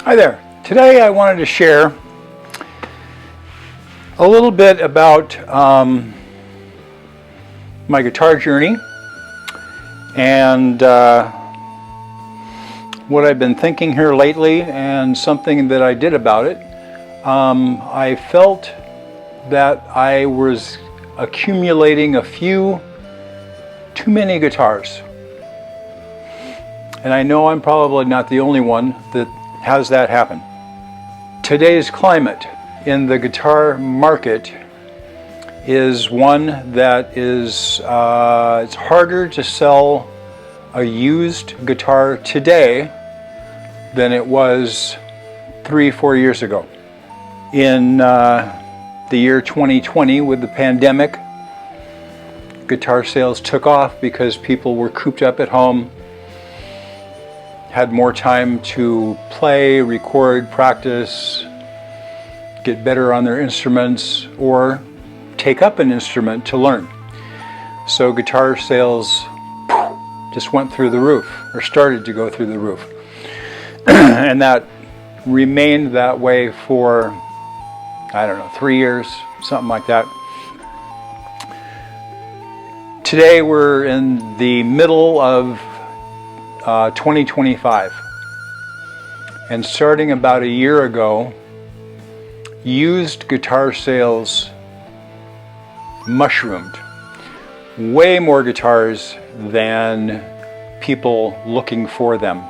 Hi there. Today I wanted to share a little bit about my guitar journey and what I've been thinking here lately and something that I did about it. I felt that I was accumulating a few too many guitars. And I know I'm probably not the only one that has that happen. Today's climate in the guitar market is one that is, it's harder to sell a used guitar today than it was 3-4 years ago. In the year 2020 with the pandemic, guitar sales took off because people were cooped up at home, had more time to play, record, practice, get better on their instruments, or take up an instrument to learn. So guitar sales just went through the roof, or started to go through the roof. And that remained that way for, I don't know, 3 years, something like that. Today we're in the middle of 2025, and starting about a year ago, used guitar sales mushroomed. Way more guitars than people looking for them,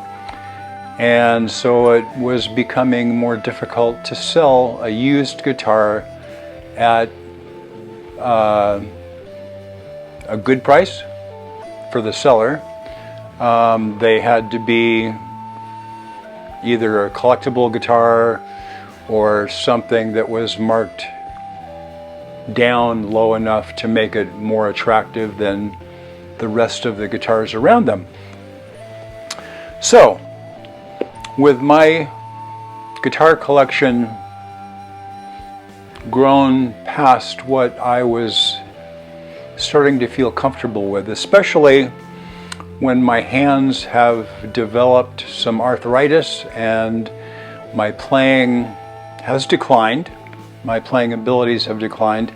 and so it was becoming more difficult to sell a used guitar at a good price for the seller. They had to be either a collectible guitar or something that was marked down low enough to make it more attractive than the rest of the guitars around them. So, with my guitar collection grown past what I was starting to feel comfortable with, especially when my hands have developed some arthritis and my playing has declined, my playing abilities have declined,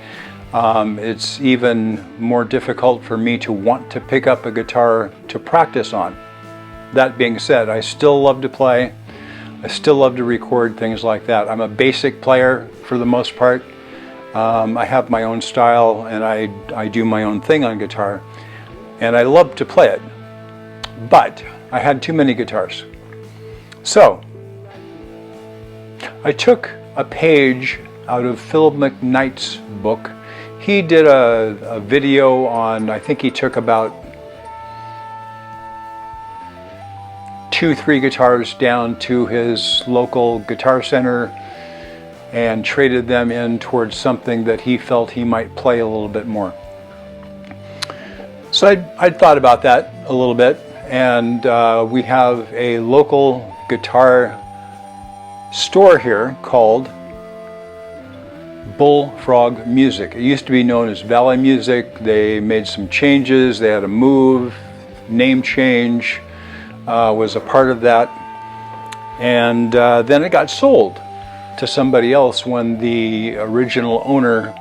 it's even more difficult for me to want to pick up a guitar to practice on. That being said, I still love to play, I still love to record, things like that. I'm a basic player for the most part. I have my own style and I do my own thing on guitar, and I love to play it. But I had too many guitars. So I took a page out of Philip McKnight's book. He did a video on, I think he took about 2-3 guitars down to his local guitar center and traded them in towards something that he felt he might play a little bit more. So I'd thought about that a little bit. And we have a local guitar store here called Bullfrog Music. It used to be known as Valley Music. They made some changes. They had a move, name change was a part of that. And then it got sold to somebody else when the original owner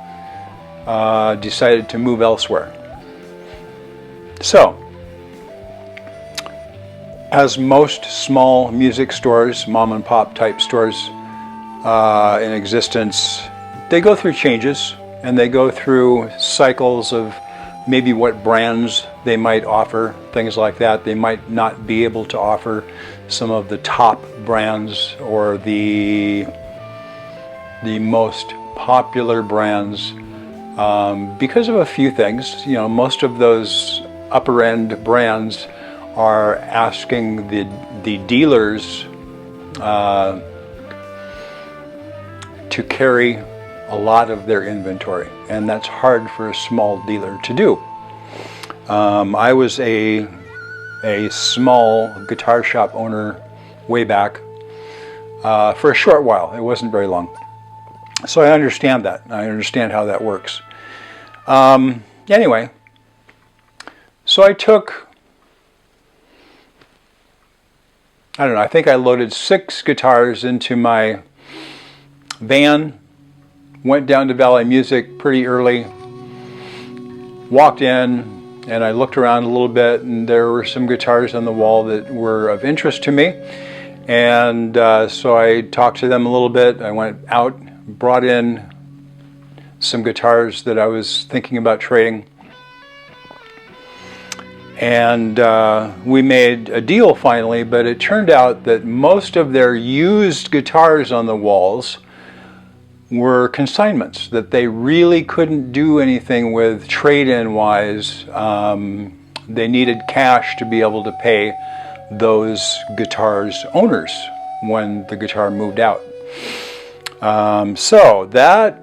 decided to move elsewhere. So, as most small music stores, mom and pop type stores in existence, they go through changes and they go through cycles of maybe what brands they might offer, things like that. They might not be able to offer some of the top brands or the most popular brands because of a few things. You know, most of those upper end brands are asking the dealers to carry a lot of their inventory, and that's hard for a small dealer to do. I was a small guitar shop owner way back for a short while. It wasn't very long. So I understand that. I understand how that works. Anyway, so I took 2 or 3 guitars down to his local guitar center and traded them in towards something that he felt he might play a little bit more. So I understand that. I understand how that works. Anyway, so I took 2 or 3 guitars down to his local guitar center and traded them in towards something that he felt he might play a little bit more. So I understand that. I understand how that works. Anyway, I don't know, I think I loaded 6 guitars into my van, went down to Valley Music pretty early, walked in, and I looked around a little bit, and there were some guitars on the wall that were of interest to me. And so I talked to them a little bit. I went out, brought in some guitars that I was thinking about trading. And we made a deal finally, but it turned out that most of their used guitars on the walls were consignments that they really couldn't do anything with trade-in wise. They needed cash to be able to pay those guitars' owners when the guitar moved out. So that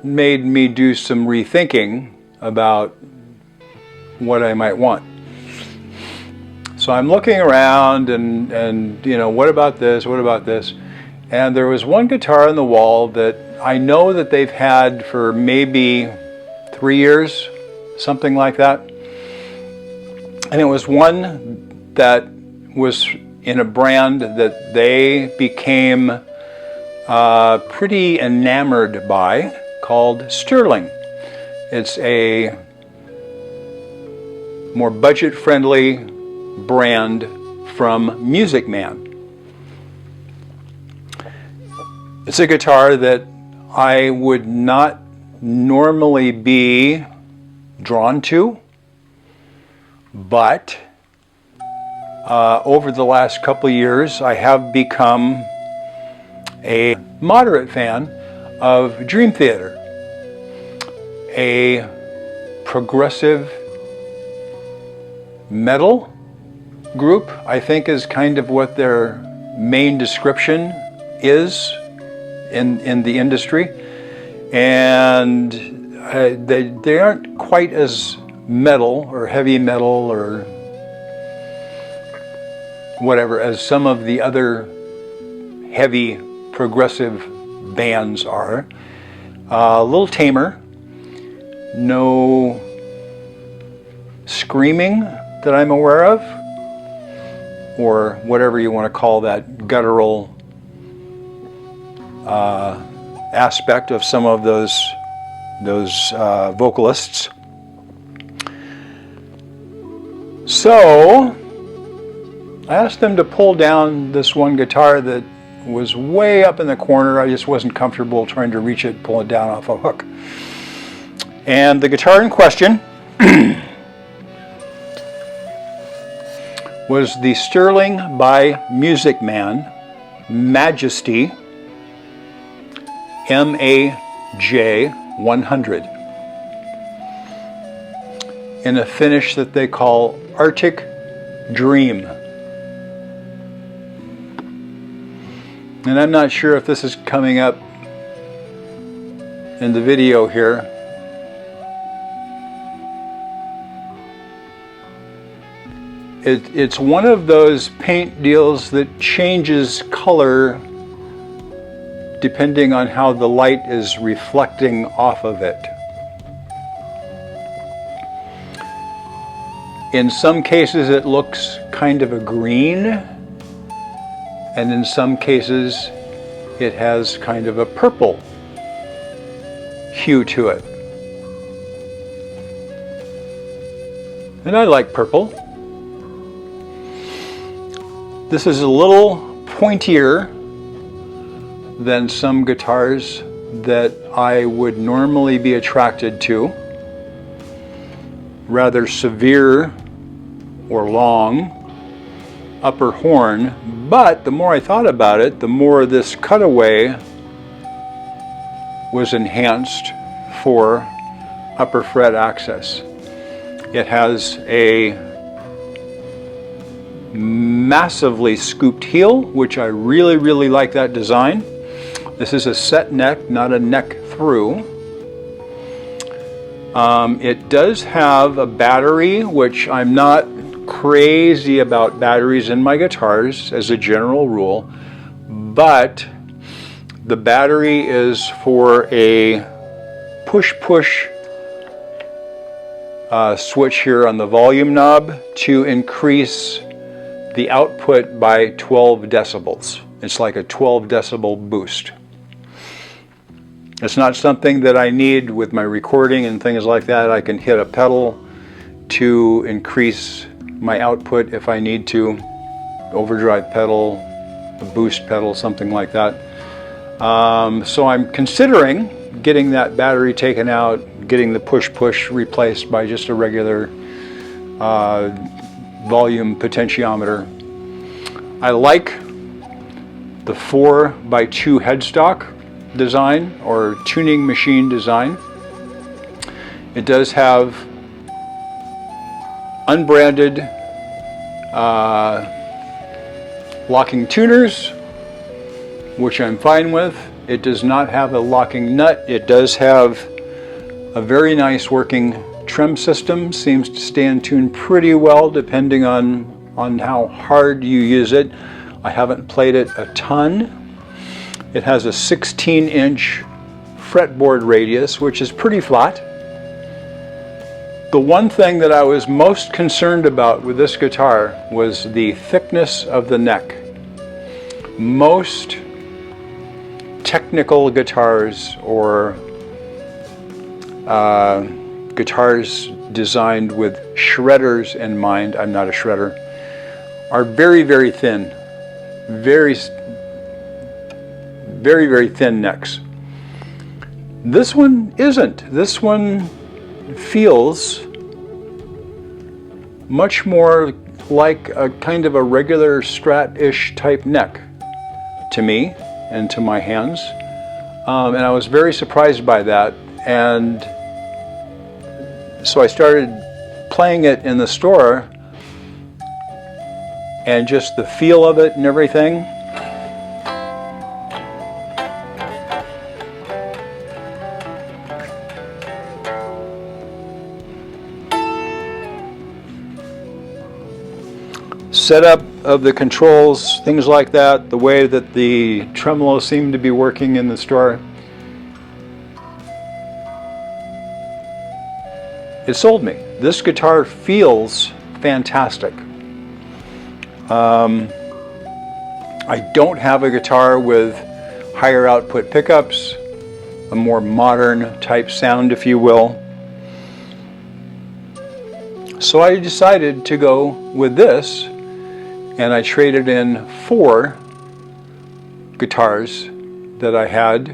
made me do some rethinking about what I might want. So I'm looking around and you know, what about this, what about this? And there was one guitar on the wall that I know that they've had for maybe 3 years, something like that. And it was one that was in a brand that they became pretty enamored by, called Sterling. It's a more budget-friendly brand from Music Man. It's a guitar that I would not normally be drawn to, but over the last couple of years I have become a moderate fan of Dream Theater, a progressive metal group, I think is kind of what their main description is in the industry. And they aren't quite as metal or heavy metal or whatever as some of the other heavy progressive bands are. A little tamer, no screaming that I'm aware of, or whatever you want to call that guttural aspect of some of those vocalists. So I asked them to pull down this one guitar that was way up in the corner. I just wasn't comfortable trying to reach it, pull it down off a hook. And the guitar in question was the Sterling by Music Man Majesty MAJ100 in a finish that they call Arctic Dream. And I'm not sure if this is coming up in the video here. It's one of those paint deals that changes color depending on how the light is reflecting off of it. In some cases it looks kind of a green, and in some cases it has kind of a purple hue to it. And I like purple. This is a little pointier than some guitars that I would normally be attracted to. Rather severe or long upper horn, but the more I thought about it, the more this cutaway was enhanced for upper fret access. It has a massively scooped heel, which I really like that design. This is a set neck, not a neck through. It does have a battery, which I'm not crazy about batteries in my guitars as a general rule, but the battery is for a push-push switch here on the volume knob to increase the output by 12 decibels. It's like a 12 decibel boost. It's not something that I need with my recording and things like that. I can hit a pedal to increase my output if I need to. Overdrive pedal, a boost pedal, something like that. So I'm considering getting that battery taken out, getting the push-push replaced by just a regular volume potentiometer. I like the 4x2 headstock design or tuning machine design. It does have unbranded locking tuners, which I'm fine with. It does not have a locking nut. It does have a very nice working trem system. Seems to stay in tune pretty well depending on how hard you use it. I haven't played it a ton. It has a 16-inch fretboard radius, which is pretty flat. The one thing that I was most concerned about with this guitar was the thickness of the neck. Most technical guitars or guitars designed with shredders in mind, I'm not a shredder, are very, very thin. Very, very thin necks. This one isn't. This one feels much more like a kind of a regular Strat-ish type neck to me and to my hands. And I was very surprised by that. And so I started playing it in the store, and just the feel of it and everything. Setup of the controls, things like that, the way that the tremolo seemed to be working in the store. It sold me. This guitar feels fantastic. I don't have a guitar with higher output pickups, a more modern type sound, if you will. So I decided to go with this, and I traded in 4 guitars that I had.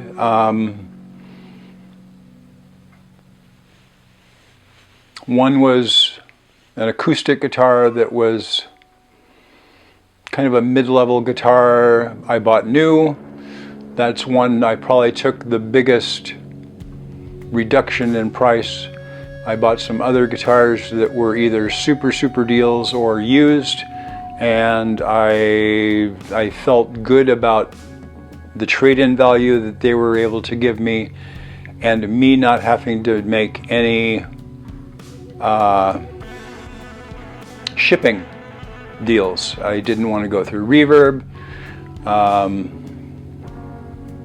One was an acoustic guitar that was kind of a mid-level guitar I bought new. That's one I probably took the biggest reduction in price. I bought some other guitars that were either super deals or used, and I felt good about the trade-in value that they were able to give me, and me not having to make any shipping deals. I didn't want to go through Reverb,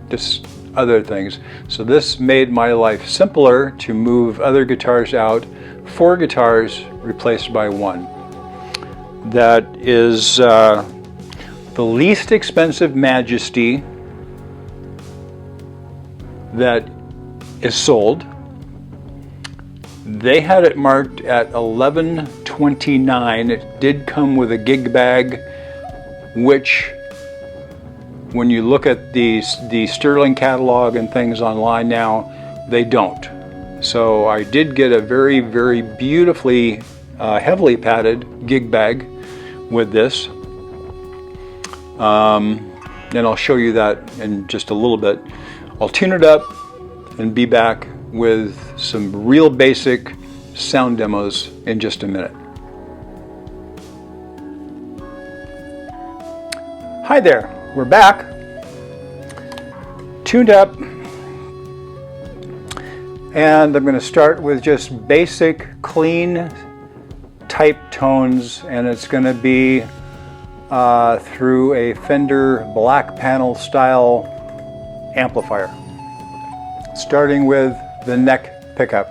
just other things. So this made my life simpler to move other guitars out. 4 guitars replaced by 1. That is the least expensive Majesty that is sold. They had it marked at $11.29. It did come with a gig bag, which when you look at the Sterling catalog and things online now, they don't. So I did get a very beautifully heavily padded gig bag with this. And I'll show you that in just a little bit. I'll tune it up and be back with some real basic sound demos in just a minute. Hi there, we're back. Tuned up. And I'm going to start with just basic, clean type tones, and it's going to be through a Fender black panel style amplifier. Starting with the neck pickup.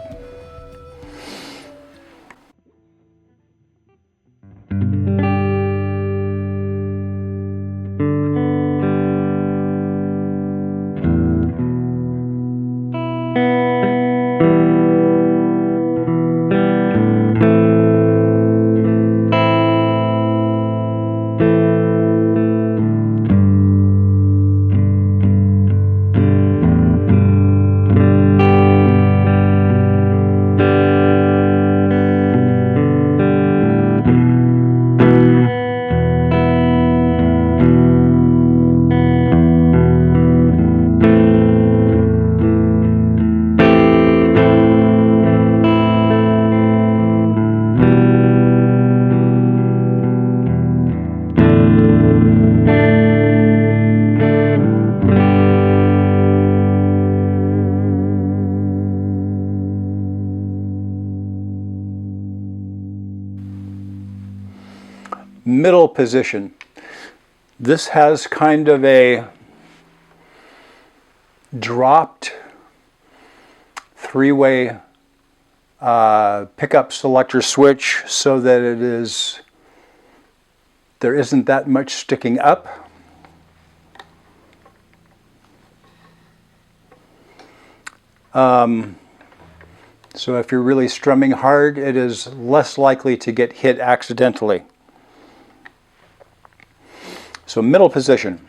Middle position. This has kind of a dropped three-way pickup selector switch so that there isn't that much sticking up. So if you're really strumming hard, it is less likely to get hit accidentally. So middle position.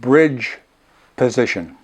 Bridge position.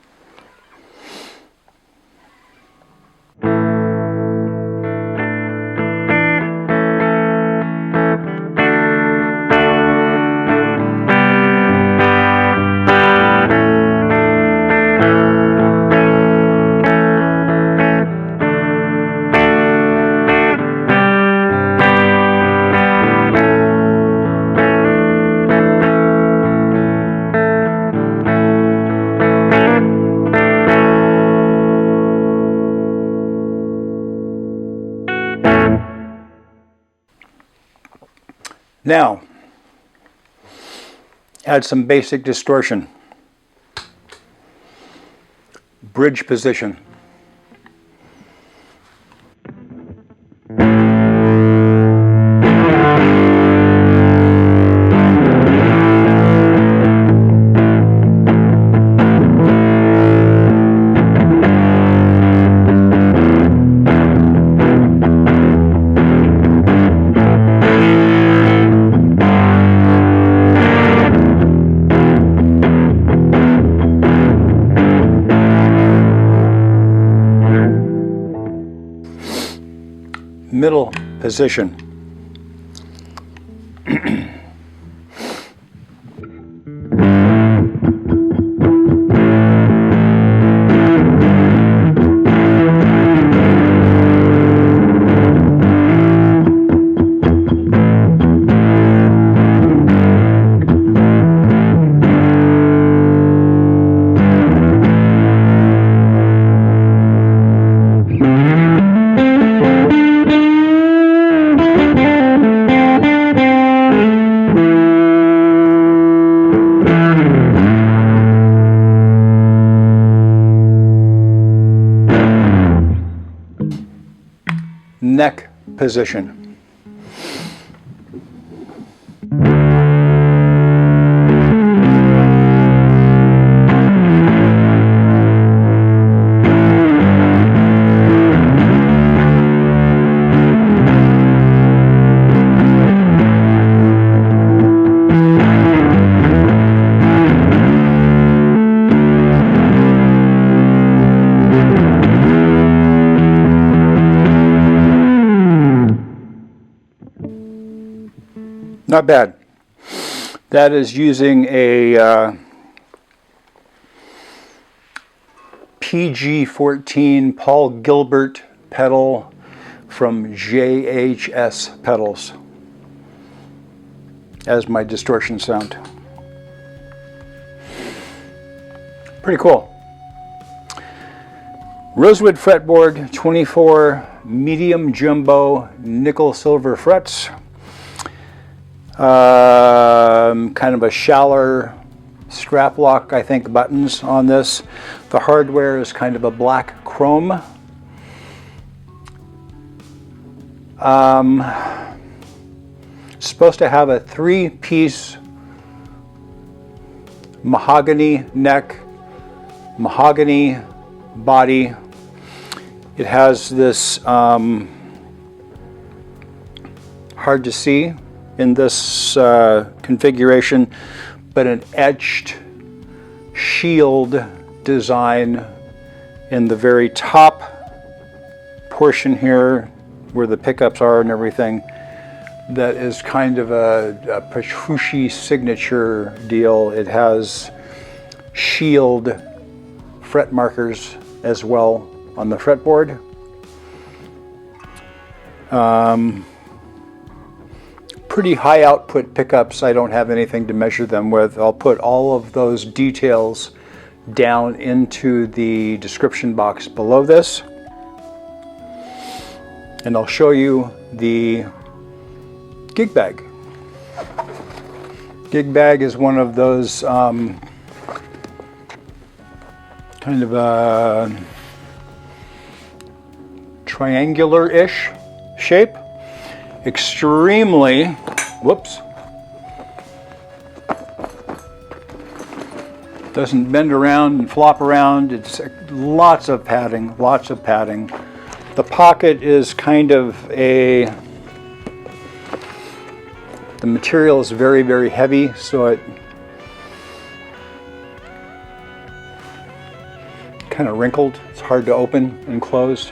Now, add some basic distortion. Bridge position. Middle position. Neck position. Not bad. That is using a PG-14 Paul Gilbert pedal from JHS pedals as my distortion sound. Pretty cool. Rosewood fretboard, 24 medium jumbo nickel silver frets. Kind of a shallower strap lock, I think, buttons on this. The hardware is kind of a black chrome. Supposed to have a 3-piece mahogany neck, mahogany body. It has this, hard to see in this configuration, but an etched shield design in the very top portion here where the pickups are and everything. That is kind of a Patrucci signature deal. It has shield fret markers as well on the fretboard. Pretty high output pickups. I don't have anything to measure them with. I'll put all of those details down into the description box below this. And I'll show you the gig bag. Gig bag is one of those kind of a triangular-ish shape. Extremely, whoops, doesn't bend around and flop around. It's lots of padding, lots of padding. The pocket is kind of the material is very, very heavy, so it kind of wrinkled. It's hard to open and close,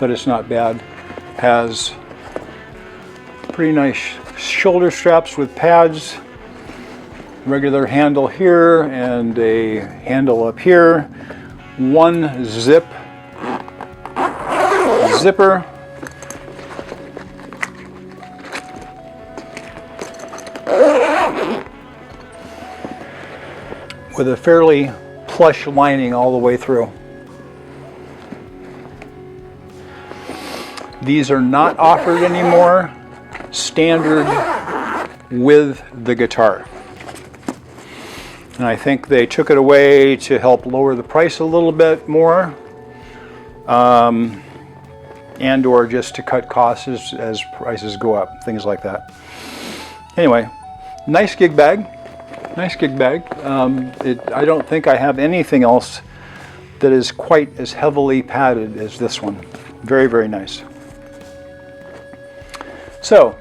but it's not bad. Has pretty nice shoulder straps with pads, regular handle here and a handle up here, one zipper, with a fairly plush lining all the way through. These are not offered anymore, standard with the guitar. And I think they took it away to help lower the price a little bit more, and or just to cut costs as prices go up, things like that. Anyway, nice gig bag. Nice gig bag. I don't think I have anything else that is quite as heavily padded as this one. Very, very nice. So,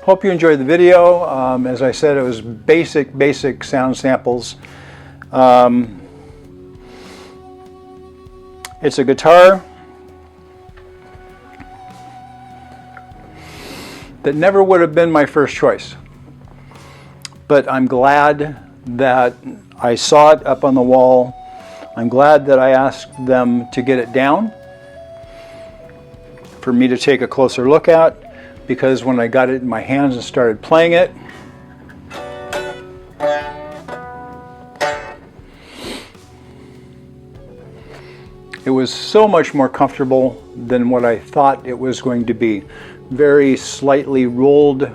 hope you enjoyed the video. As I said, it was basic sound samples. It's a guitar that never would have been my first choice. But I'm glad that I saw it up on the wall. I'm glad that I asked them to get it down for me to take a closer look at, because when I got it in my hands and started playing it, it was so much more comfortable than what I thought it was going to be. Very slightly rolled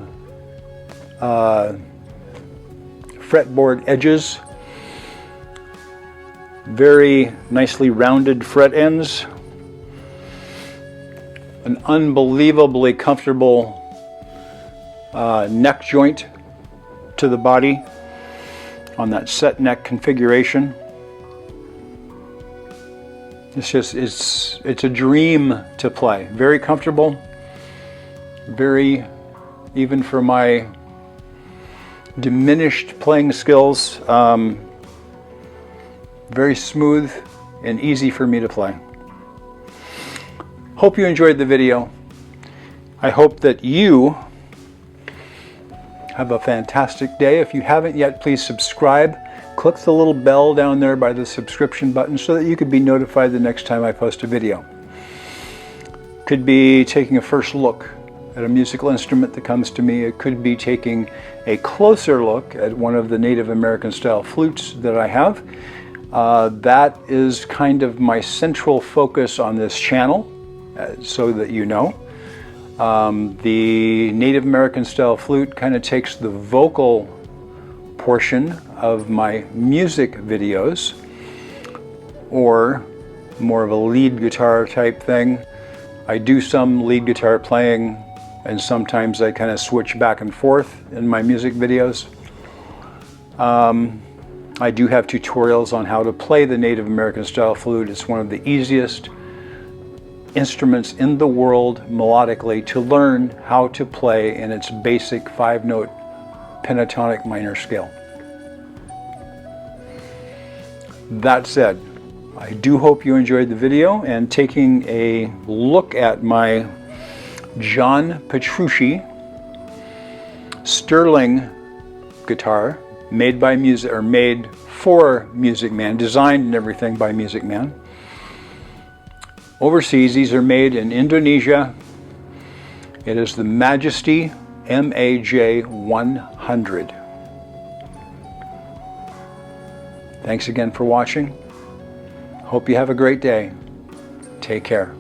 fretboard edges, very nicely rounded fret ends, an unbelievably comfortable neck joint to the body on that set neck configuration. It's a dream to play. Very comfortable, very, even for my diminished playing skills, very smooth and easy for me to play. Hope you enjoyed the video. I hope that you have a fantastic day. If you haven't yet, please subscribe. Click the little bell down there by the subscription button so that you can be notified the next time I post a video. Could be taking a first look at a musical instrument that comes to me. It could be taking a closer look at one of the Native American style flutes that I have. That is kind of my central focus on this channel, so that you know. The Native American style flute kind of takes the vocal portion of my music videos, or more of a lead guitar type thing. I do some lead guitar playing, and sometimes I kind of switch back and forth in my music videos. I do have tutorials on how to play the Native American style flute. It's one of the easiest instruments in the world melodically to learn how to play in its basic 5-note pentatonic minor scale. That said, I do hope you enjoyed the video, and taking a look at my John Patrucci Sterling guitar, made for Music Man, designed and everything by Music Man. Overseas, these are made in Indonesia. It is the Majesty MAJ100. Thanks again for watching. Hope you have a great day. Take care.